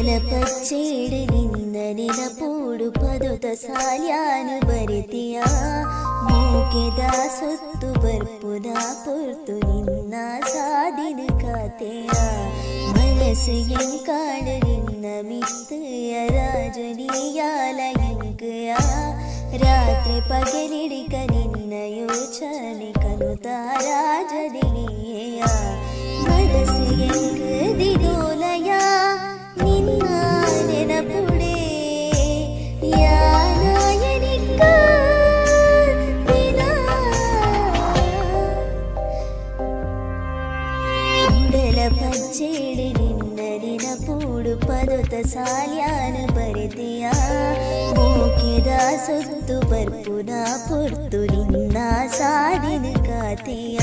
ಗುಂಡೆಲ ಪಚ್ಚೇಡು ನಿನ್ನ ನೆನಪೂಡು ಪದುತ ಸಾಲ್ಯಾನು ಬರೆತಿಯ ಮೂಕೆದ ಸೊತ್ತು ಬರ್ಪುದ ಪೊರ್ತು ನಿನ್ನ ಸಾದಿನ ಕಾತೆಯ ಮನಸ್ಸಿಗೆ ಕಾಡು ನಿನ್ನ ಮಿತ್ತಯ ರಾಜನಿಯಾಲ ಇಂಕಯ ರಾತ್ರಿ ಪಗಲಿಡಿಕ ನಿನ್ನ ಯೋಚನೆ ಕನುತ ರಾಜನಿಯ ಮನಸ್ಸಿಗೆ ದಿಗೋಲಯ ನಿನ್ನ ನೆನಪುಡೆ ಯಾನಾಯನಿಕ ಗುಂಡೆಲ ಪಚ್ಚೇಡು ನಿನ್ನ ನೆನಪೂಡು ಪದುತ ಸಾಲ್ಯಾನು ಬರೆತೆಯ ಮೂಕೆದ ಸೊತ್ತು ಬರ್ಪುನ ಪೊರ್ತು ನಿನ್ನ ಸಾದಿನ ಕಾತೆಯ